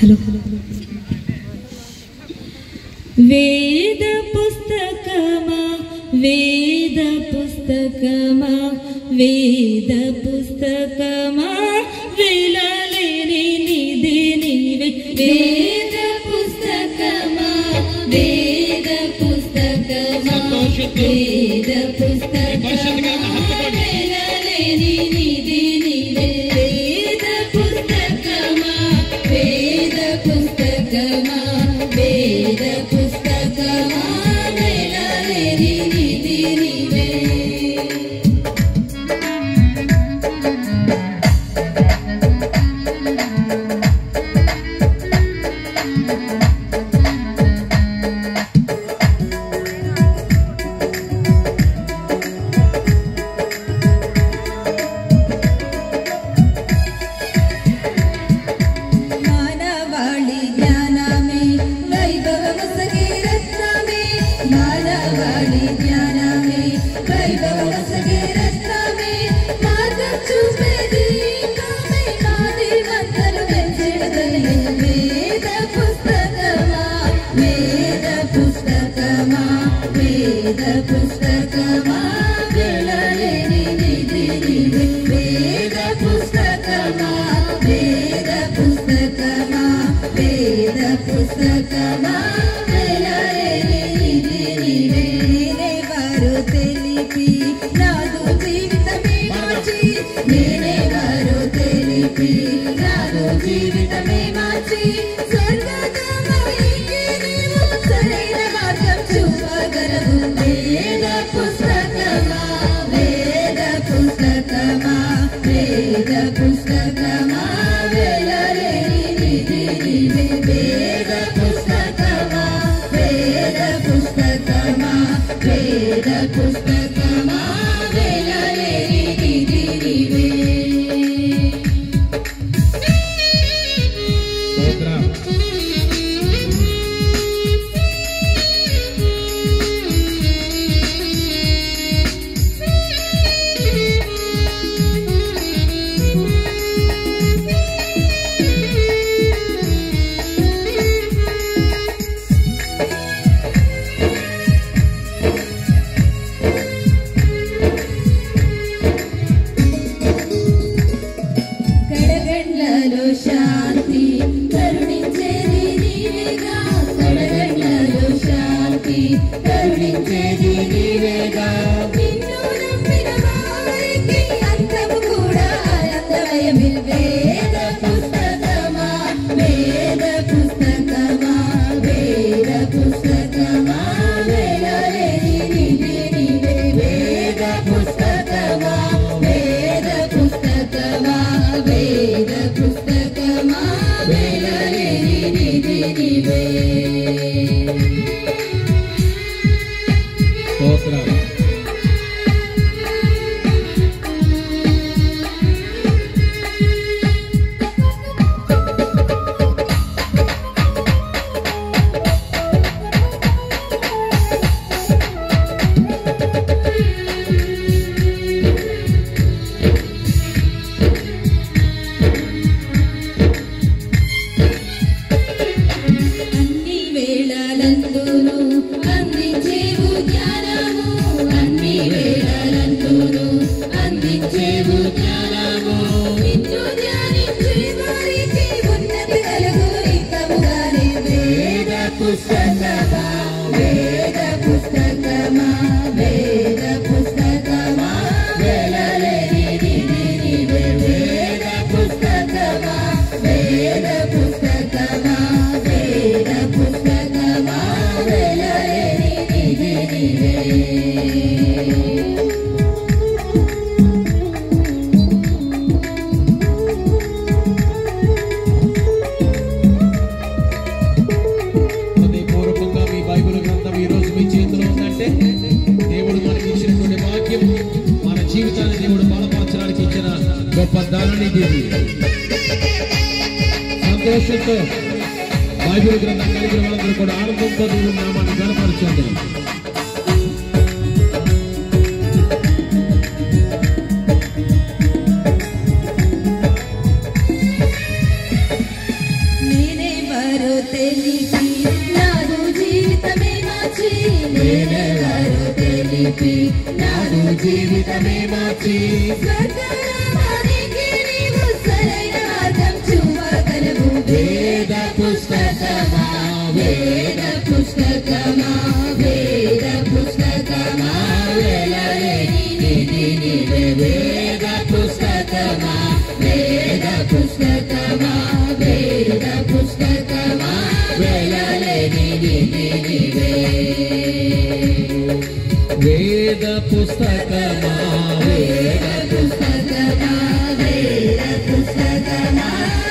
Hello వేద పుస్తకమా వేద పుస్తకమా వేద పుస్తకమా విలలేని నిధి నీవే వేద పుస్తకమా వేద పుస్తకమా వేద పుస్తకమా విలలేని నిధి నీవే వేద పుస్తకమా వేద పుస్తకమా వేద పుస్తకమా విలలేని నిధి నీవే సంతోషంతో బైబిల్ గ్రంథం కలిగిన వాళ్ళందరూ కూడా ఆనందంతో దేవుని నామాన్ని గణపరచండి. నేనే జీవితమే మార్చి స్వర్గరామానికి నీవు సరైన మార్గం చూపగలవు. వేద పుస్తకమా వేద పుస్తకమా వేద పుస్తకమా వెలలేని నిధి నీవే. వేద పుస్తకమా వేద పుస్తకమా వేద పుస్తకమా వెలలేని నిధి నీవే. వేద పుస్తకమా వేద పుస్తకమా వేద పుస్తకమా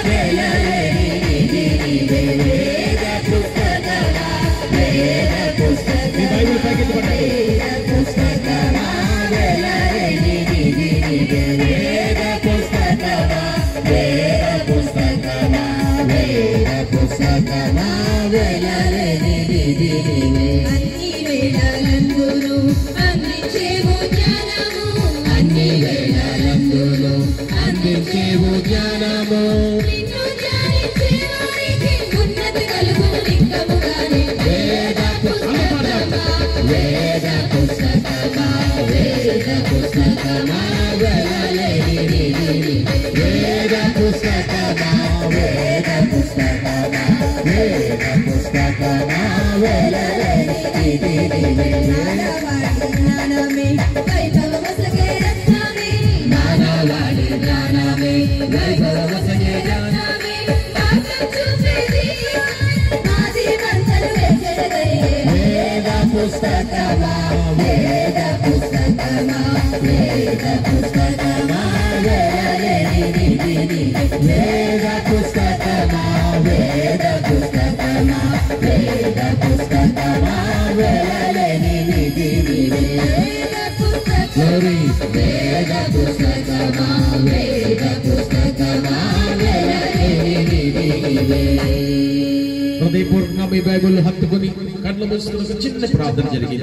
వెలలేని నిధి నీవే. వేద పుస్తకమా వేద పుస్తకమా. ఈ బైబిల్ ప్యాకెట్ పట్టండి. వేద పుస్తకమా వెలలేని నిధి నీవే. వేద పుస్తకమా వేద పుస్తకమా వేద పుస్తకమా వెలలేని నిధి నీవే. అన్ని వేళలందును అందించేవు జ్ఞానము. అన్ని వేళలందును అందించేవు జ్ఞానము. నిన్ను ధ్యానించే వారికి ఉన్నతి కలుగును నిక్కముగానే. వేద పుస్తకమా వేద పుస్తకమా వేద పుస్తకమా వెలలేని నిధి నీవే. వేద పుస్తకమా వేద పుస్తకమా వేద పుస్తకమా వెలలేని నిధి నీవే. జ్ఞానవాడి జ్ఞానమే వైభవమసగే రత్నమే. జ్ఞానవాడి జ్ఞానమే వైభవమసగే రత్నమే మార్గం చూపేది మాది మంతలు వెచ్చడగయ్యే. వేద పుస్తకమా వేద పుస్తకమా వేద పుస్తకమా వెలలేని నిధి నీవే. వేద పుస్తకమా వేద పుస్తకమా వేద పుస్తకమా వెలలేని నిధి నీవే. వేద పుస్తకమా Glory. వేద పుస్తకమా వేద పుస్తకమా వెలలేని నిధి నీవే. హృదయపూర్వకంగా మీ బైబిల్ హత్తుకుని కళ్ళు మూసుకుని ఒక చిన్న ప్రార్థన జరిగింది.